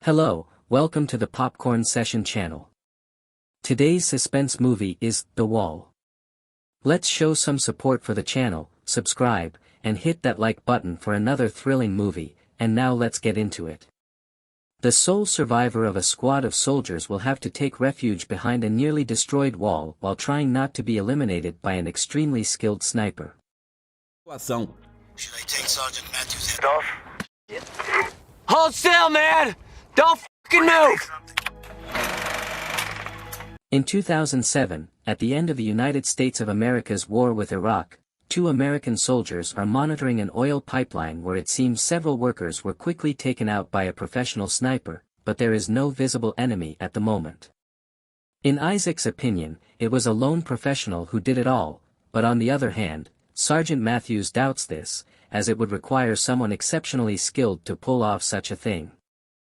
Hello, welcome to the Popcorn Session channel. Today's suspense movie is The Wall. Let's show some support for the channel, subscribe, and hit that like button for another thrilling movie, and now let's get into it. The sole survivor of a squad of soldiers will have to take refuge behind a nearly destroyed wall while trying not to be eliminated by an extremely skilled sniper. Should I take Sergeant Matthews' head off? Hold still, man! Don't fucking move! In 2007, at the end of the United States of America's war with Iraq, 2 American soldiers are monitoring an oil pipeline where it seems several workers were quickly taken out by a professional sniper, but there is no visible enemy at the moment. In Isaac's opinion, it was a lone professional who did it all, but on the other hand, Sergeant Matthews doubts this, as it would require someone exceptionally skilled to pull off such a thing.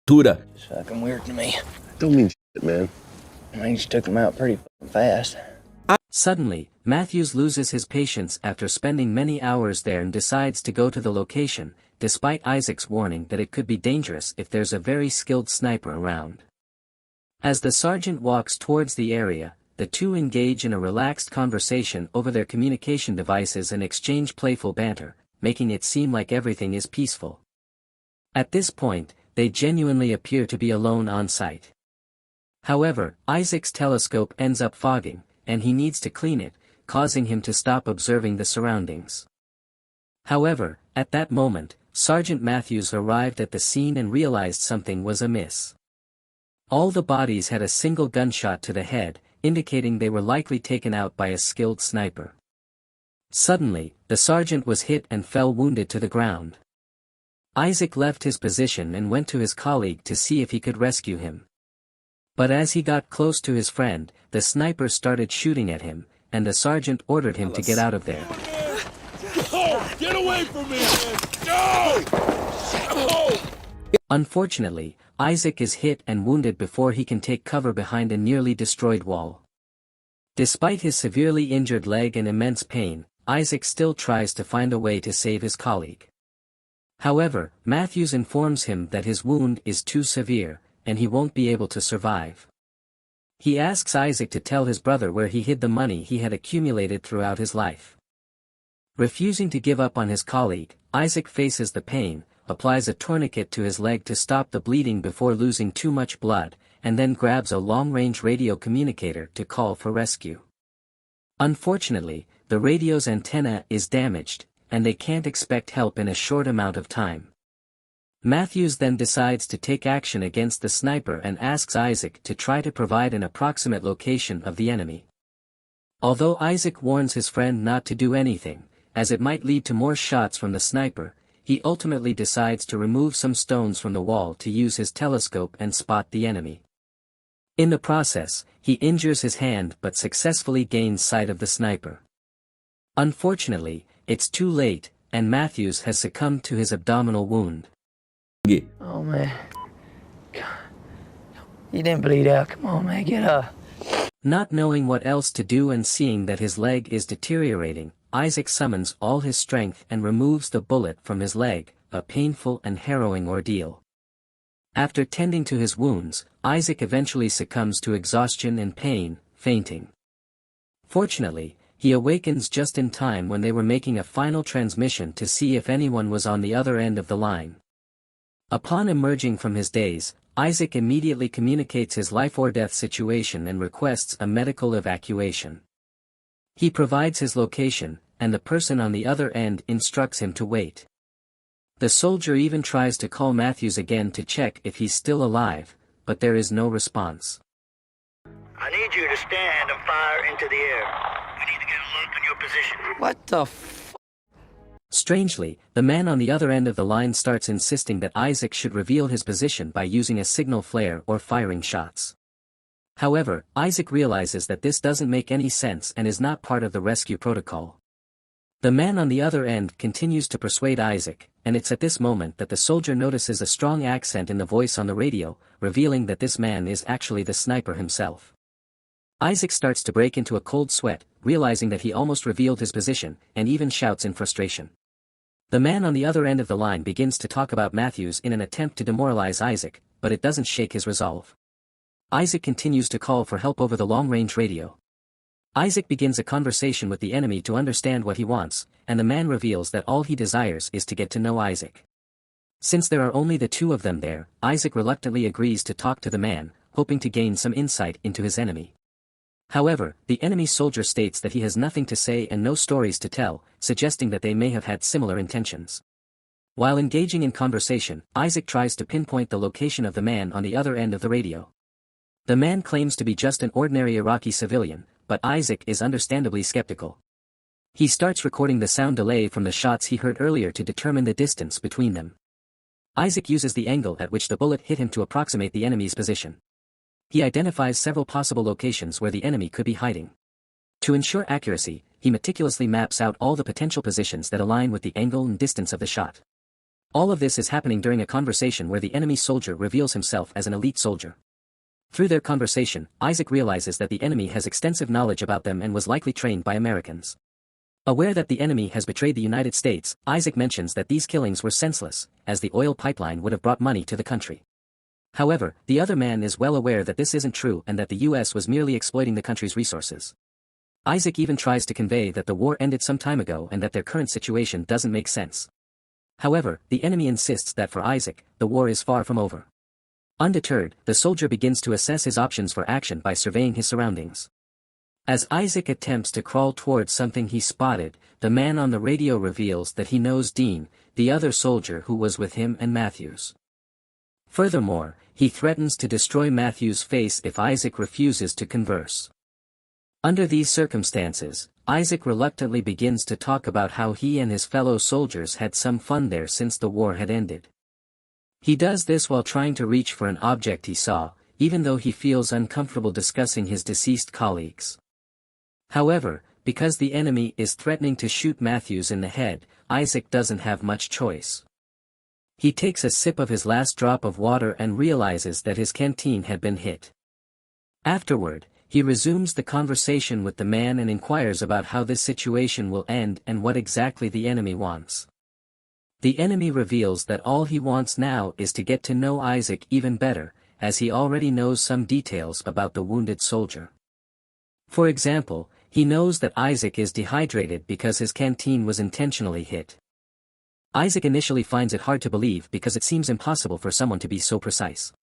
It's fucking weird to me. Don't mean shit, man. I mean, she took him out pretty fucking fast. Suddenly, Matthews loses his patience after spending many hours there and decides to go to the location, despite Isaac's warning that it could be dangerous if there's a very skilled sniper around. As the sergeant walks towards the area, the two engage in a relaxed conversation over their communication devices and exchange playful banter, making it seem like everything is peaceful. At this point, they genuinely appear to be alone on site. However, Isaac's telescope ends up fogging, and he needs to clean it, causing him to stop observing the surroundings. However, at that moment, Sergeant Matthews arrived at the scene and realized something was amiss. All the bodies had a single gunshot to the head, indicating they were likely taken out by a skilled sniper. Suddenly, the sergeant was hit and fell wounded to the ground. Isaac left his position and went to his colleague to see if he could rescue him. But as he got close to his friend, the sniper started shooting at him, and the sergeant ordered him to get out of there. Go! Get away from me, man! Go! Go! Unfortunately, Isaac is hit and wounded before he can take cover behind a nearly destroyed wall. Despite his severely injured leg and immense pain, Isaac still tries to find a way to save his colleague. However, Matthews informs him that his wound is too severe, and he won't be able to survive. He asks Isaac to tell his brother where he hid the money he had accumulated throughout his life. Refusing to give up on his colleague, Isaac faces the pain, applies a tourniquet to his leg to stop the bleeding before losing too much blood, and then grabs a long-range radio communicator to call for rescue. Unfortunately, the radio's antenna is damaged, and they can't expect help in a short amount of time. Matthews then decides to take action against the sniper and asks Isaac to try to provide an approximate location of the enemy. Although Isaac warns his friend not to do anything, as it might lead to more shots from the sniper, he ultimately decides to remove some stones from the wall to use his telescope and spot the enemy. In the process, he injures his hand but successfully gains sight of the sniper. Unfortunately, it's too late, and Matthews has succumbed to his abdominal wound. Oh, man. God. You didn't bleed out. Come on, man. Get up. Not knowing what else to do and seeing that his leg is deteriorating, Isaac summons all his strength and removes the bullet from his leg, a painful and harrowing ordeal. After tending to his wounds, Isaac eventually succumbs to exhaustion and pain, fainting. Fortunately, he awakens just in time when they were making a final transmission to see if anyone was on the other end of the line. Upon emerging from his daze, Isaac immediately communicates his life-or-death situation and requests a medical evacuation. He provides his location, and the person on the other end instructs him to wait. The soldier even tries to call Matthews again to check if he's still alive, but there is no response. I need you to stand and fire into the air. I need to get a look on your position. What the Strangely, the man on the other end of the line starts insisting that Isaac should reveal his position by using a signal flare or firing shots. However, Isaac realizes that this doesn't make any sense and is not part of the rescue protocol. The man on the other end continues to persuade Isaac, and it's at this moment that the soldier notices a strong accent in the voice on the radio, revealing that this man is actually the sniper himself. Isaac starts to break into a cold sweat, realizing that he almost revealed his position, and even shouts in frustration. The man on the other end of the line begins to talk about Matthews in an attempt to demoralize Isaac, but it doesn't shake his resolve. Isaac continues to call for help over the long-range radio. Isaac begins a conversation with the enemy to understand what he wants, and the man reveals that all he desires is to get to know Isaac. Since there are only the two of them there, Isaac reluctantly agrees to talk to the man, hoping to gain some insight into his enemy. However, the enemy soldier states that he has nothing to say and no stories to tell, suggesting that they may have had similar intentions. While engaging in conversation, Isaac tries to pinpoint the location of the man on the other end of the radio. The man claims to be just an ordinary Iraqi civilian, but Isaac is understandably skeptical. He starts recording the sound delay from the shots he heard earlier to determine the distance between them. Isaac uses the angle at which the bullet hit him to approximate the enemy's position. He identifies several possible locations where the enemy could be hiding. To ensure accuracy, he meticulously maps out all the potential positions that align with the angle and distance of the shot. All of this is happening during a conversation where the enemy soldier reveals himself as an elite soldier. Through their conversation, Isaac realizes that the enemy has extensive knowledge about them and was likely trained by Americans. Aware that the enemy has betrayed the United States, Isaac mentions that these killings were senseless, as the oil pipeline would have brought money to the country. However, the other man is well aware that this isn't true and that the US was merely exploiting the country's resources. Isaac even tries to convey that the war ended some time ago and that their current situation doesn't make sense. However, the enemy insists that for Isaac, the war is far from over. Undeterred, the soldier begins to assess his options for action by surveying his surroundings. As Isaac attempts to crawl towards something he spotted, the man on the radio reveals that he knows Dean, the other soldier who was with him and Matthews. Furthermore, he threatens to destroy Matthews' face if Isaac refuses to converse. Under these circumstances, Isaac reluctantly begins to talk about how he and his fellow soldiers had some fun there since the war had ended. He does this while trying to reach for an object he saw, even though he feels uncomfortable discussing his deceased colleagues. However, because the enemy is threatening to shoot Matthews in the head, Isaac doesn't have much choice. He takes a sip of his last drop of water and realizes that his canteen had been hit. Afterward, he resumes the conversation with the man and inquires about how this situation will end and what exactly the enemy wants. The enemy reveals that all he wants now is to get to know Isaac even better, as he already knows some details about the wounded soldier. For example, he knows that Isaac is dehydrated because his canteen was intentionally hit. Isaac initially finds it hard to believe because it seems impossible for someone to be so precise.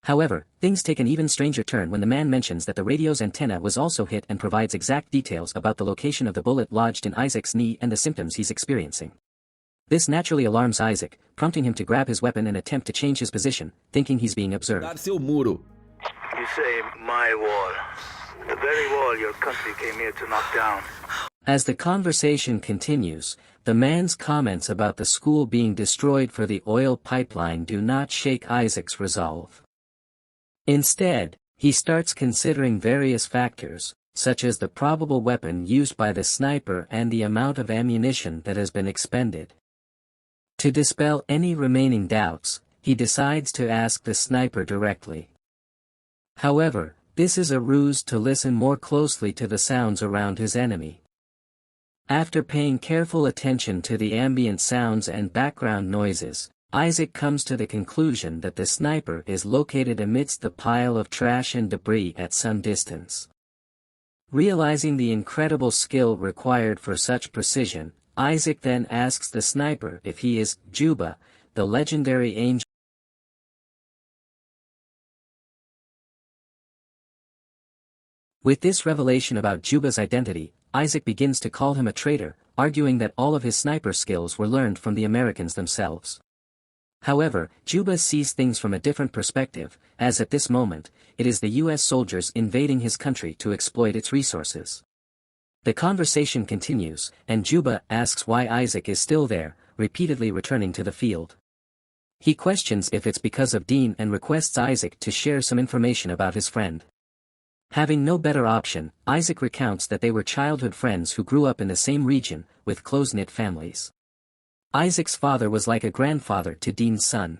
However, things take an even stranger turn when the man mentions that the radio's antenna was also hit and provides exact details about the location of the bullet lodged in Isaac's knee and the symptoms he's experiencing. This naturally alarms Isaac, prompting him to grab his weapon and attempt to change his position, thinking he's being observed. You say my wall. The very wall your country came here to knock down. As the conversation continues, the man's comments about the school being destroyed for the oil pipeline do not shake Isaac's resolve. Instead, he starts considering various factors, such as the probable weapon used by the sniper and the amount of ammunition that has been expended. To dispel any remaining doubts, he decides to ask the sniper directly. However, this is a ruse to listen more closely to the sounds around his enemy. After paying careful attention to the ambient sounds and background noises, Isaac comes to the conclusion that the sniper is located amidst the pile of trash and debris at some distance. Realizing the incredible skill required for such precision, Isaac then asks the sniper if he is Juba, the legendary angel. With this revelation about Juba's identity, Isaac begins to call him a traitor, arguing that all of his sniper skills were learned from the Americans themselves. However, Juba sees things from a different perspective, as at this moment, it is the US soldiers invading his country to exploit its resources. The conversation continues, and Juba asks why Isaac is still there, repeatedly returning to the field. He questions if it's because of Dean and requests Isaac to share some information about his friend. Having no better option, Isaac recounts that they were childhood friends who grew up in the same region, with close-knit families. Isaac's father was like a grandfather to Dean's son.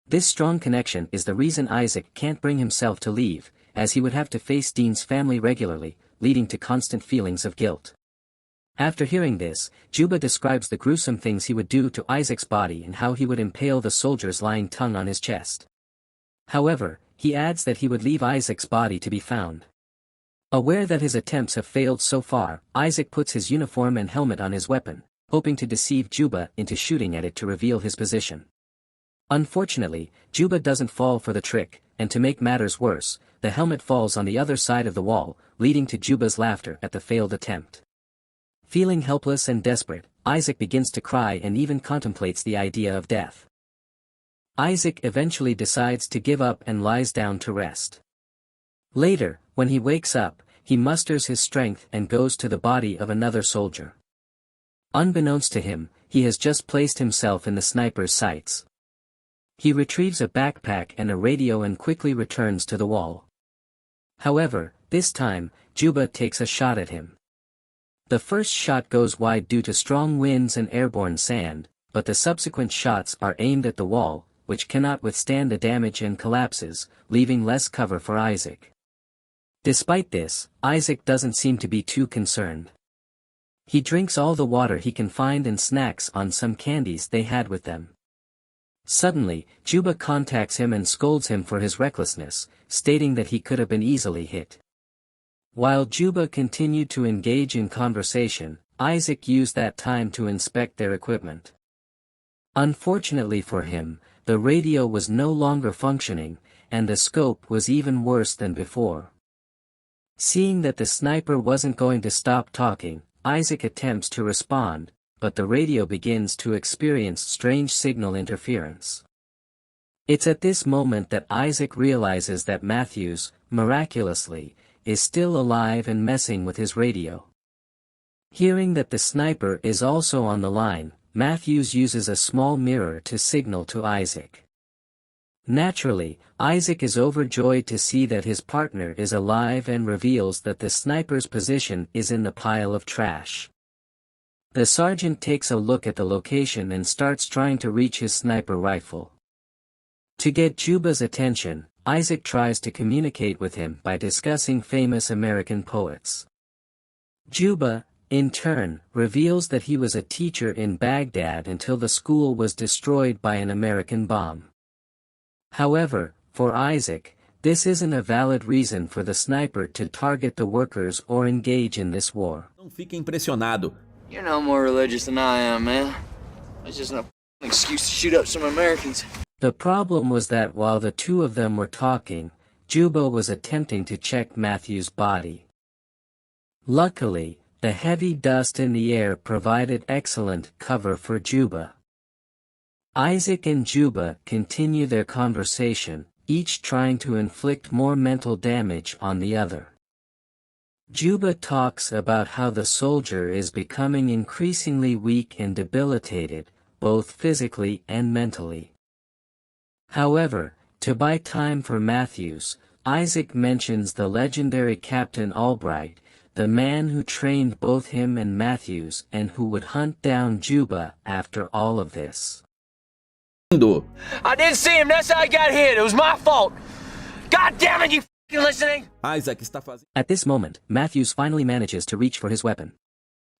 This strong connection is the reason Isaac can't bring himself to leave, as he would have to face Dean's family regularly, leading to constant feelings of guilt. After hearing this, Juba describes the gruesome things he would do to Isaac's body and how he would impale the soldier's lying tongue on his chest. However, he adds that he would leave Isaac's body to be found. Aware that his attempts have failed so far, Isaac puts his uniform and helmet on his weapon, hoping to deceive Juba into shooting at it to reveal his position. Unfortunately, Juba doesn't fall for the trick, and to make matters worse, the helmet falls on the other side of the wall, leading to Juba's laughter at the failed attempt. Feeling helpless and desperate, Isaac begins to cry and even contemplates the idea of death. Isaac eventually decides to give up and lies down to rest. Later, when he wakes up, he musters his strength and goes to the body of another soldier. Unbeknownst to him, he has just placed himself in the sniper's sights. He retrieves a backpack and a radio and quickly returns to the wall. However, this time, Juba takes a shot at him. The first shot goes wide due to strong winds and airborne sand, but the subsequent shots are aimed at the wall, which cannot withstand the damage and collapses, leaving less cover for Isaac. Despite this, Isaac doesn't seem to be too concerned. He drinks all the water he can find and snacks on some candies they had with them. Suddenly, Juba contacts him and scolds him for his recklessness, stating that he could have been easily hit. While Juba continued to engage in conversation, Isaac used that time to inspect their equipment. Unfortunately for him, the radio was no longer functioning, and the scope was even worse than before. Seeing that the sniper wasn't going to stop talking, Isaac attempts to respond, but the radio begins to experience strange signal interference. It's at this moment that Isaac realizes that Matthews, miraculously, is still alive and messing with his radio. Hearing that the sniper is also on the line, Matthews uses a small mirror to signal to Isaac. Naturally, Isaac is overjoyed to see that his partner is alive and reveals that the sniper's position is in the pile of trash. The sergeant takes a look at the location and starts trying to reach his sniper rifle. To get Juba's attention, Isaac tries to communicate with him by discussing famous American poets. Juba, in turn, reveals that he was a teacher in Baghdad until the school was destroyed by an American bomb. However, for Isaac, this isn't a valid reason for the sniper to target the workers or engage in this war. Não fique impressionado. You're no more religious than I am, man. It's just an excuse to shoot up some Americans. The problem was that while the two of them were talking, Juba was attempting to check Matthew's body. Luckily, the heavy dust in the air provided excellent cover for Juba. Isaac and Juba continue their conversation, each trying to inflict more mental damage on the other. Juba talks about how the soldier is becoming increasingly weak and debilitated, both physically and mentally. However, to buy time for Matthews, Isaac mentions the legendary Captain Albright, the man who trained both him and Matthews and who would hunt down Juba after all of this. I didn't see him, that's how I got hit. It was my fault. God damn it, you f***ing listening? Isaac está fazendo. At this moment, Matthews finally manages to reach for his weapon.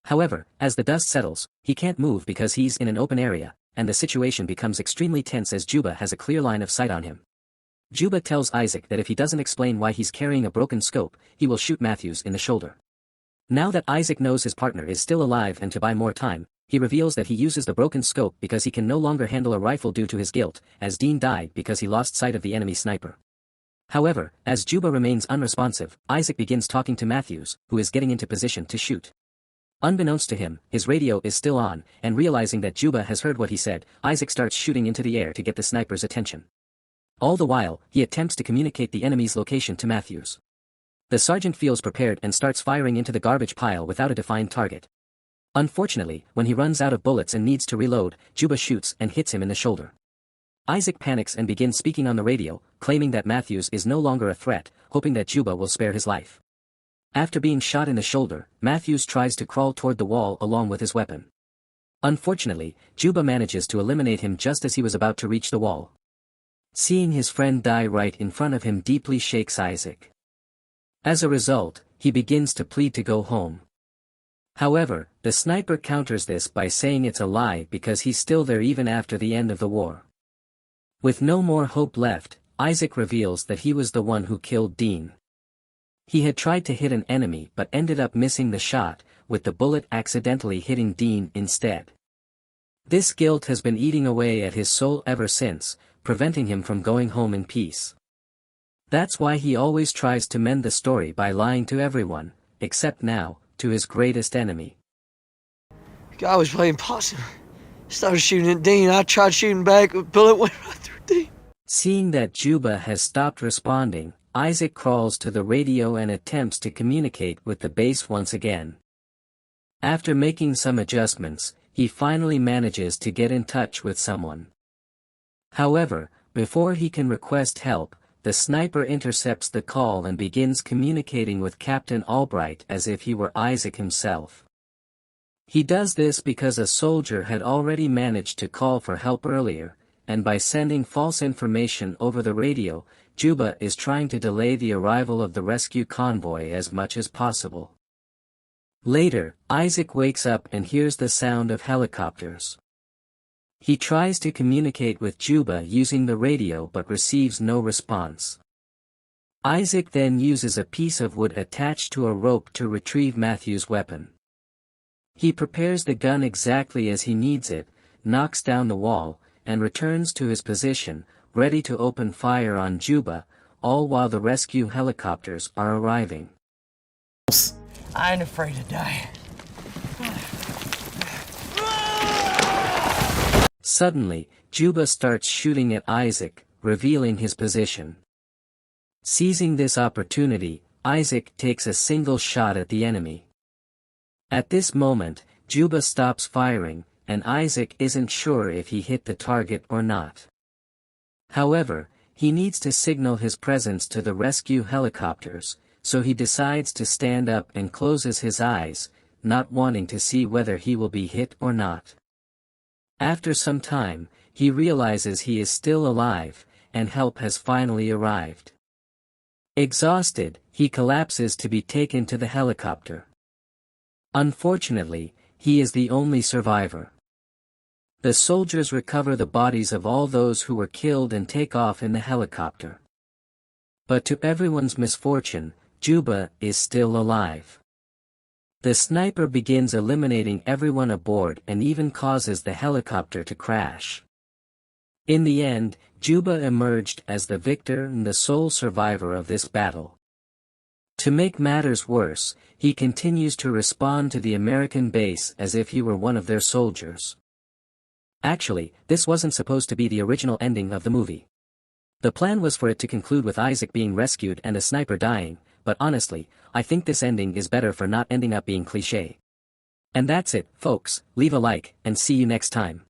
However, as the dust settles, he can't move because he's in an open area, and the situation becomes extremely tense as Juba has a clear line of sight on him. Juba tells Isaac that if he doesn't explain why he's carrying a broken scope, he will shoot Matthews in the shoulder. Now that Isaac knows his partner is still alive and to buy more time, he reveals that he uses the broken scope because he can no longer handle a rifle due to his guilt, as Dean died because he lost sight of the enemy sniper. However, as Juba remains unresponsive, Isaac begins talking to Matthews, who is getting into position to shoot. Unbeknownst to him, his radio is still on, and realizing that Juba has heard what he said, Isaac starts shooting into the air to get the sniper's attention. All the while, he attempts to communicate the enemy's location to Matthews. The sergeant feels prepared and starts firing into the garbage pile without a defined target. Unfortunately, when he runs out of bullets and needs to reload, Juba shoots and hits him in the shoulder. Isaac panics and begins speaking on the radio, claiming that Matthews is no longer a threat, hoping that Juba will spare his life. After being shot in the shoulder, Matthews tries to crawl toward the wall along with his weapon. Unfortunately, Juba manages to eliminate him just as he was about to reach the wall. Seeing his friend die right in front of him deeply shakes Isaac. As a result, he begins to plead to go home. However, the sniper counters this by saying it's a lie because he's still there even after the end of the war. With no more hope left, Isaac reveals that he was the one who killed Dean. He had tried to hit an enemy but ended up missing the shot, with the bullet accidentally hitting Dean instead. This guilt has been eating away at his soul ever since, preventing him from going home in peace. That's why he always tries to mend the story by lying to everyone, except now, to his greatest enemy. The guy was playing possum. Started shooting at Dean. I tried shooting back, but the bullet went right through Dean. Seeing that Juba has stopped responding, Isaac crawls to the radio and attempts to communicate with the base once again. After making some adjustments, he finally manages to get in touch with someone. However, before he can request help, the sniper intercepts the call and begins communicating with Captain Albright as if he were Isaac himself. He does this because a soldier had already managed to call for help earlier, and by sending false information over the radio, Juba is trying to delay the arrival of the rescue convoy as much as possible. Later, Isaac wakes up and hears the sound of helicopters. He tries to communicate with Juba using the radio but receives no response. Isaac then uses a piece of wood attached to a rope to retrieve Matthew's weapon. He prepares the gun exactly as he needs it, knocks down the wall, and returns to his position, ready to open fire on Juba, all while the rescue helicopters are arriving. I ain't afraid to die. Suddenly, Juba starts shooting at Isaac, revealing his position. Seizing this opportunity, Isaac takes a single shot at the enemy. At this moment, Juba stops firing, and Isaac isn't sure if he hit the target or not. However, he needs to signal his presence to the rescue helicopters, so he decides to stand up and closes his eyes, not wanting to see whether he will be hit or not. After some time, he realizes he is still alive, and help has finally arrived. Exhausted, he collapses to be taken to the helicopter. Unfortunately, he is the only survivor. The soldiers recover the bodies of all those who were killed and take off in the helicopter. But to everyone's misfortune, Juba is still alive. The sniper begins eliminating everyone aboard and even causes the helicopter to crash. In the end, Juba emerged as the victor and the sole survivor of this battle. To make matters worse, he continues to respond to the American base as if he were one of their soldiers. Actually, this wasn't supposed to be the original ending of the movie. The plan was for it to conclude with Isaac being rescued and a sniper dying, but honestly, I think this ending is better for not ending up being cliché. And that's it, folks. Leave a like, and see you next time.